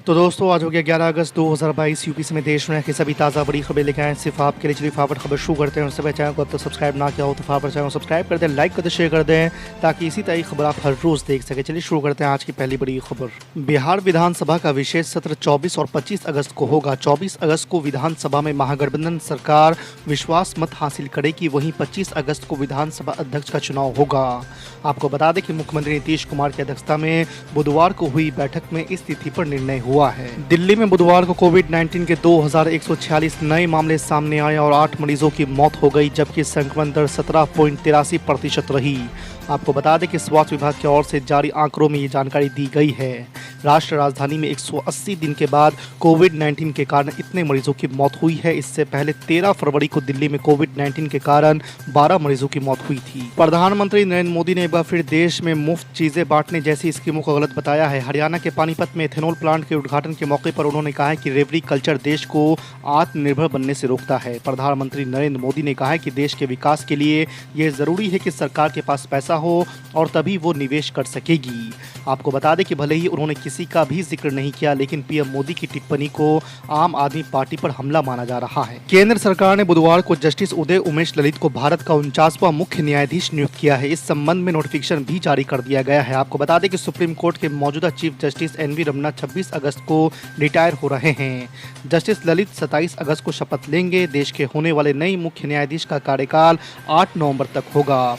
तो दोस्तों आज हो गया 11 अगस्त 2022। यूपी समेत देश में के सभी ताज़ा बड़ी खबरें लेकर आए सिर्फ आपके लिए। चलिए फटाफट खबर शुरू करते हैं। उससे पहले चैनल को अब तक सब्सक्राइब ना किया हो तो फटाफट चैनल को सब्सक्राइब कर दें, लाइक कर दें, शेयर कर दें ताकि इसी तरह की खबर आप हर रोज़ देख सकें। चलिए शुरू करते हैं आज की पहली बड़ी खबर। बिहार विधानसभा का विशेष सत्र 24 और 25 अगस्त को होगा। 24 अगस्त को विधानसभा में महागठबंधन सरकार विश्वास मत हासिल करेगी, वहीं 25 अगस्त को विधानसभा अध्यक्ष का चुनाव होगा। आपको बता दें कि मुख्यमंत्री नीतीश कुमार की अध्यक्षता में बुधवार को हुई बैठक में इस तिथि पर निर्णय हुआ है। दिल्ली में बुधवार को कोविड-19 के 2146 नए मामले सामने आए और 8 मरीजों की मौत हो गई, जबकि संक्रमण दर 17.83% रही। आपको बता दें कि स्वास्थ्य विभाग की ओर से जारी आंकड़ों में ये जानकारी दी गई है। राष्ट्रीय राजधानी में 180 दिन के बाद कोविड-19 के कारण इतने मरीजों की मौत हुई है। इससे पहले 13 फरवरी को दिल्ली में कोविड-19 के कारण 12 मरीजों की मौत हुई थी। प्रधानमंत्री नरेंद्र मोदी ने एक बार फिर देश में मुफ्त चीजें बांटने जैसी स्कीमों को गलत बताया है। हरियाणा के पानीपत में एथेनॉल प्लांट के उद्घाटन के मौके पर उन्होंने कहा है कि रेवड़ी कल्चर देश को आत्मनिर्भर बनने से रोकता है। प्रधानमंत्री नरेंद्र मोदी ने कहा है कि देश के विकास के लिए यह जरूरी है कि सरकार के पास पैसा हो और तभी वो निवेश कर सकेगी। आपको बता दें कि भले ही उन्होंने किसी का भी जिक्र नहीं किया, लेकिन पीएम मोदी की टिप्पणी को आम आदमी पार्टी पर हमला माना जा रहा है। केंद्र सरकार ने बुधवार को जस्टिस उदय उमेश ललित को भारत का 49वां मुख्य न्यायाधीश नियुक्त किया है। इस संबंध में नोटिफिकेशन भी जारी कर दिया गया है। आपको बता दें कि सुप्रीम कोर्ट के मौजूदा चीफ जस्टिस एनवी रमन्ना 26 अगस्त को रिटायर हो रहे हैं। जस्टिस ललित 27 अगस्त को शपथ लेंगे। देश के होने वाले नए मुख्य न्यायाधीश का कार्यकाल 8 नवंबर तक होगा।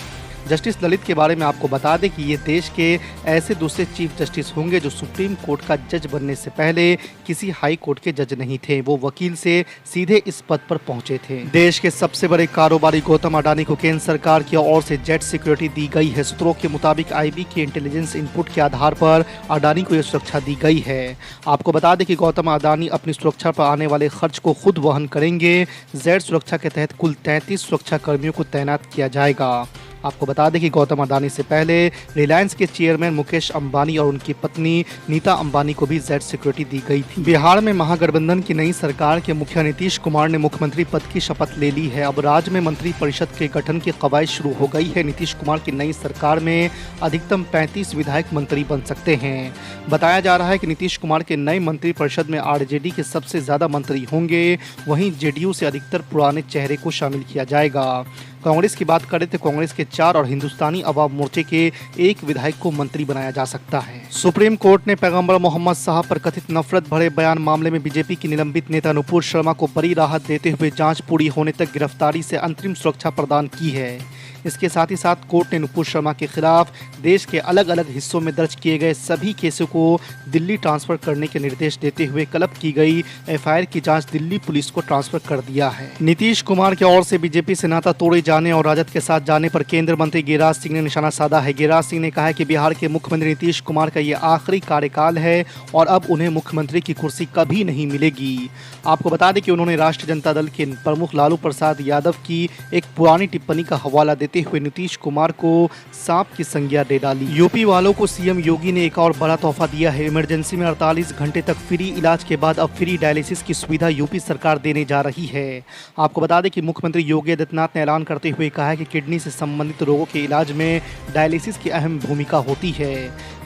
जस्टिस ललित के बारे में आपको बता दें कि ये देश के ऐसे दूसरे चीफ जस्टिस होंगे जो सुप्रीम कोर्ट का जज बनने से पहले किसी हाई कोर्ट के जज नहीं थे, वो वकील से सीधे इस पद पर पहुंचे थे। देश के सबसे बड़े कारोबारी गौतम अडानी को केंद्र सरकार की ओर से जेट सिक्योरिटी दी गई है। सूत्रों के मुताबिक आईबी की इंटेलिजेंस इनपुट के आधार पर अडानी को यह सुरक्षा दी गई है। आपको बता दें कि गौतम अडानी अपनी सुरक्षा पर आने वाले खर्च को खुद वहन करेंगे। जेट सुरक्षा के तहत कुल 33 सुरक्षा कर्मियों को तैनात किया जाएगा। आपको बता दें कि गौतम अडानी से पहले रिलायंस के चेयरमैन मुकेश अंबानी और उनकी पत्नी नीता अंबानी को भी जेट सिक्योरिटी दी गई थी। बिहार में महागठबंधन की नई सरकार के मुखिया नीतीश कुमार ने मुख्यमंत्री पद की शपथ ले ली है। अब राज्य में मंत्री परिषद के गठन की कवायद शुरू हो गई है। नीतीश कुमार की नई सरकार में अधिकतम 35 विधायक मंत्री बन सकते हैं। बताया जा रहा है कि नीतीश कुमार के नए मंत्री परिषद में आरजेडी के सबसे ज्यादा मंत्री होंगे, वहीं जेडीयू से अधिकतर पुराने चेहरे को शामिल किया जाएगा। कांग्रेस की बात करें तो कांग्रेस के 4 और हिंदुस्तानी अवाम मोर्चे के 1 विधायक को मंत्री बनाया जा सकता है। सुप्रीम कोर्ट ने पैगंबर मोहम्मद साहब पर कथित नफरत भरे बयान मामले में बीजेपी की निलंबित नेता नुपुर शर्मा को बड़ी राहत देते हुए जांच पूरी होने तक गिरफ्तारी से अंतरिम सुरक्षा प्रदान की है। इसके साथ ही साथ कोर्ट ने नुपुर शर्मा के खिलाफ देश के अलग अलग हिस्सों में दर्ज किए गए सभी केसों को दिल्ली ट्रांसफर करने के निर्देश देते हुए क्लब की गई एफआईआर की जांच दिल्ली पुलिस को ट्रांसफर कर दिया है। नीतीश कुमार की ओर से बीजेपी से नाता तोड़े जाने और राजद के साथ जाने पर केंद्रीय मंत्री गिरिराज सिंह ने निशाना साधा है। गिरिराज सिंह ने कहा है कि बिहार के मुख्यमंत्री नीतीश कुमार का ये आखिरी कार्यकाल है और अब उन्हें मुख्यमंत्री की कुर्सी कभी नहीं मिलेगी। आपको बता दें कि उन्होंने राष्ट्रीय जनता दल के प्रमुख लालू प्रसाद यादव की एक पुरानी टिप्पणी का हवाला देते हुए नीतीश कुमार को सांप की संज्ञा दे डाली। यूपी वालों को सीएम योगी ने एक और बड़ा तोहफा दिया है। इमरजेंसी में 48 घंटे तक फ्री इलाज के बाद अब फ्री डायलिसिस की सुविधा यूपी सरकार देने जा रही है। आपको बता दें कि मुख्यमंत्री योगी आदित्यनाथ ने ऐलान करते हुए कहा है कि किडनी से संबंधित रोगों के इलाज में डायलिसिस की अहम भूमिका होती है।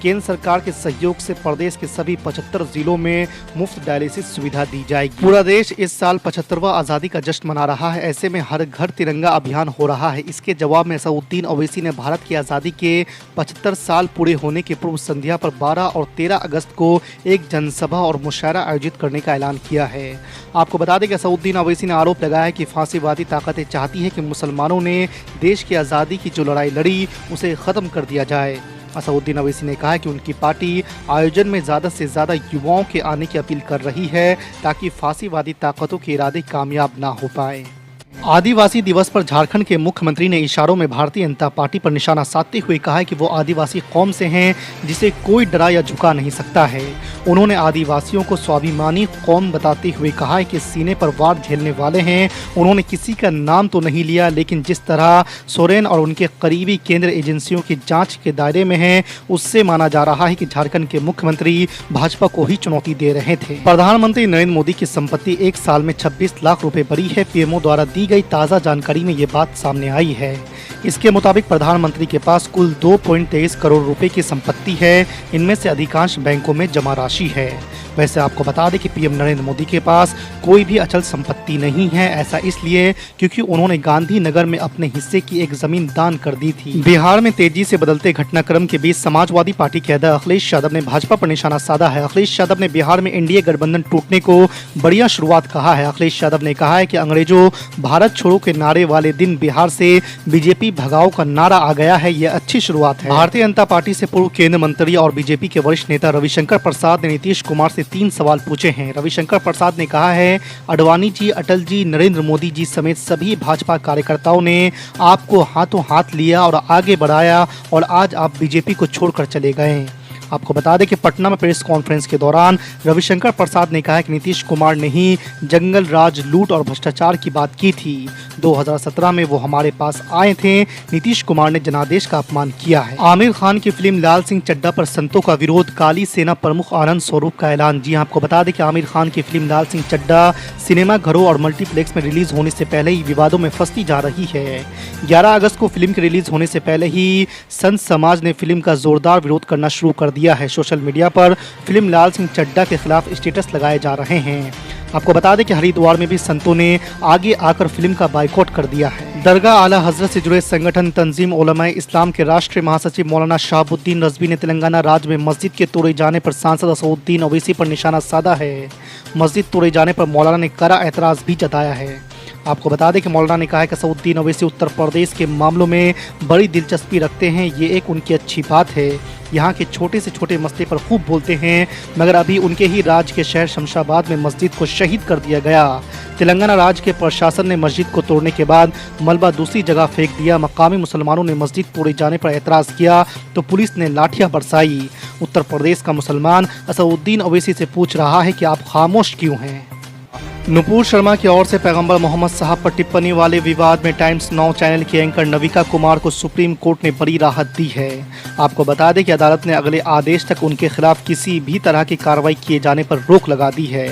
केंद्र सरकार के सहयोग से प्रदेश के सभी 75 जिलों में मुफ्त डायलिसिस सुविधा दी जाएगी। पूरा देश इस साल 75वां आज़ादी का जश्न मना रहा है। ऐसे में हर घर तिरंगा अभियान हो रहा है। इसके जवाब में असदुद्दीन ओवैसी ने भारत की आज़ादी के 75 साल पूरे होने की पूर्व संध्या पर 12 और 13 अगस्त को एक जनसभा और मुशायरा आयोजित करने का ऐलान किया है। आपको बता दें कि असदुद्दीन ओवैसी ने आरोप लगाया है कि फांसीवादी ताकतें चाहती है कि मुसलमानों ने देश की आज़ादी की जो लड़ाई लड़ी उसे ख़त्म कर दिया जाए। असदुद्दीन ओवैसी ने कहा कि उनकी पार्टी आयोजन में ज़्यादा से ज़्यादा युवाओं के आने की अपील कर रही है ताकि फांसीवादी ताकतों के इरादे कामयाब ना हो पाए। आदिवासी दिवस पर झारखंड के मुख्यमंत्री ने इशारों में भारतीय जनता पार्टी पर निशाना साधते हुए कहा है कि वो आदिवासी कौम से हैं जिसे कोई डरा या झुका नहीं सकता है। उन्होंने आदिवासियों को स्वाभिमानी कौम बताते हुए कहा है कि सीने पर वार झेलने वाले हैं। उन्होंने किसी का नाम तो नहीं लिया, लेकिन जिस तरह सोरेन और उनके करीबी केंद्र एजेंसियों की जांच के दायरे में हैं, उससे माना जा रहा है कि झारखंड के मुख्यमंत्री भाजपा को ही चुनौती दे रहे थे। प्रधानमंत्री नरेंद्र मोदी की संपत्ति एक साल में 26 लाख रुपए बढ़ी है। पीएमओ द्वारा दी गई ताज़ा जानकारी में ये बात सामने आई है। इसके मुताबिक प्रधानमंत्री के पास कुल 2.23 करोड़ रुपए की संपत्ति है। इनमें से अधिकांश बैंकों में जमा राशि है। वैसे आपको बता दें कि पीएम नरेंद्र मोदी के पास कोई भी अचल संपत्ति नहीं है। ऐसा इसलिए क्योंकि उन्होंने गांधीनगर में अपने हिस्से की एक जमीन दान कर दी थी। बिहार में तेजी से बदलते घटनाक्रम के बीच समाजवादी पार्टी के अध्यक्ष अखिलेश यादव ने भाजपा पर निशाना साधा है। अखिलेश यादव ने बिहार में एनडीए गठबंधन टूटने को बढ़िया शुरुआत कहा है। अखिलेश यादव ने कहा है कि अंग्रेजों भारत छोड़ो के नारे वाले दिन बिहार से बीजेपी भगाओ का नारा आ गया है, ये अच्छी शुरुआत है। भारतीय जनता पार्टी से पूर्व केंद्रीय मंत्री और बीजेपी के वरिष्ठ नेता रविशंकर प्रसाद ने नीतीश कुमार से 3 सवाल पूछे हैं। रविशंकर प्रसाद ने कहा है, अडवाणी जी, अटल जी, नरेंद्र मोदी जी समेत सभी भाजपा कार्यकर्ताओं ने आपको हाथों हाथ लिया और आगे बढ़ाया और आज आप बीजेपी को छोड़कर चले गए। आपको बता दें कि पटना में प्रेस कॉन्फ्रेंस के दौरान रविशंकर प्रसाद ने कहा कि नीतीश कुमार ने ही जंगल राज, लूट और भ्रष्टाचार की बात की थी। 2017 में वो हमारे पास आए थे। नीतीश कुमार ने जनादेश का अपमान किया है। आमिर खान की फिल्म लाल सिंह चड्ढा पर संतों का विरोध, काली सेना प्रमुख आनंद स्वरूप का ऐलान। जी आपको बता दें कि आमिर खान की फिल्म लाल सिंह चड्ढा सिनेमा घरों और मल्टीप्लेक्स में रिलीज होने से पहले ही विवादों में फंसती जा रही है। 11 अगस्त को फिल्म के रिलीज होने से पहले ही संत समाज ने फिल्म का जोरदार विरोध करना शुरू कर दिया है। सोशल मीडिया पर फिल्म लाल सिंह चड्ढा के खिलाफ स्टेटस लगाए जा रहे हैं। आपको बता दें कि हरिद्वार में भी संतों ने आगे आकर फिल्म का बाइकआउट कर दिया है। दरगाह आला हजरत से जुड़े संगठन तंजीम उलमाए इस्लाम के राष्ट्रीय महासचिव मौलाना शहाबुद्दीन रजवी ने तेलंगाना राज्य में मस्जिद के तोड़े जाने पर सांसद असदुद्दीन ओवैसी पर निशाना साधा है। मस्जिद तोड़े जाने पर मौलाना ने कड़ा एतराज भी जताया है। आपको बता दें कि मौलाना ने कहा है कि असदुद्दीन ओवैसी उत्तर प्रदेश के मामलों में बड़ी दिलचस्पी रखते हैं। ये एक उनकी अच्छी बात है। यहाँ के छोटे से छोटे मसले पर खूब बोलते हैं, मगर अभी उनके ही राज्य के शहर शमशाबाद में मस्जिद को शहीद कर दिया गया। तेलंगाना राज्य के प्रशासन ने मस्जिद को तोड़ने के बाद मलबा दूसरी जगह फेंक दिया। मकामी मुसलमानों ने मस्जिद तोड़े जाने पर एतराज़ किया तो पुलिस ने लाठियां बरसाई। उत्तर प्रदेश का मुसलमान असदुद्दीन ओवैसी से पूछ रहा है कि आप खामोश क्यों हैं। नुपुर शर्मा की ओर से पैगंबर मोहम्मद साहब पर टिप्पणी वाले विवाद में टाइम्स नाउ चैनल की एंकर नविका कुमार को सुप्रीम कोर्ट ने बड़ी राहत दी है। आपको बता दें कि अदालत ने अगले आदेश तक उनके खिलाफ किसी भी तरह की कार्रवाई किए जाने पर रोक लगा दी है।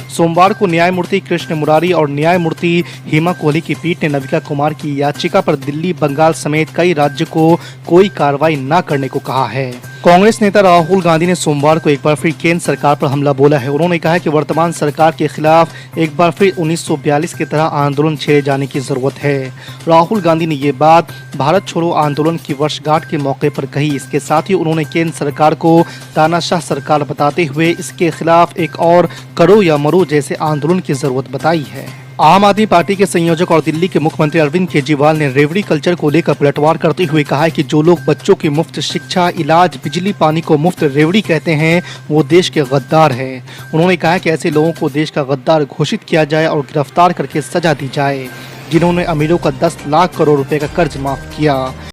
सोमवार को न्यायमूर्ति कृष्ण मुरारी और न्यायमूर्ति हेमा कोहली की पीठ ने नविका कुमार की याचिका पर दिल्ली, बंगाल समेत कई राज्यों को कोई कार्रवाई न करने को कहा है। कांग्रेस नेता राहुल गांधी ने सोमवार को एक बार फिर केंद्र सरकार पर हमला बोला है। उन्होंने कहा कि वर्तमान सरकार के खिलाफ एक बार फिर 1942 की तरह आंदोलन छेड़े जाने की जरूरत है। राहुल गांधी ने ये बात भारत छोड़ो आंदोलन की वर्षगांठ के मौके पर कही। इसके साथ ही उन्होंने केंद्र सरकार को तानाशाह सरकार बताते हुए इसके खिलाफ एक और करो या मरो जैसे आंदोलन की जरूरत बताई है। आम आदमी पार्टी के संयोजक और दिल्ली के मुख्यमंत्री अरविंद केजरीवाल ने रेवड़ी कल्चर को लेकर पलटवार करते हुए कहा है कि जो लोग बच्चों की मुफ्त शिक्षा, इलाज, बिजली, पानी को मुफ्त रेवड़ी कहते हैं वो देश के गद्दार हैं। उन्होंने कहा कि ऐसे लोगों को देश का गद्दार घोषित किया जाए और गिरफ्तार करके सजा दी जाए जिन्होंने अमीरों का 10 लाख करोड़ रुपए का कर्ज माफ किया।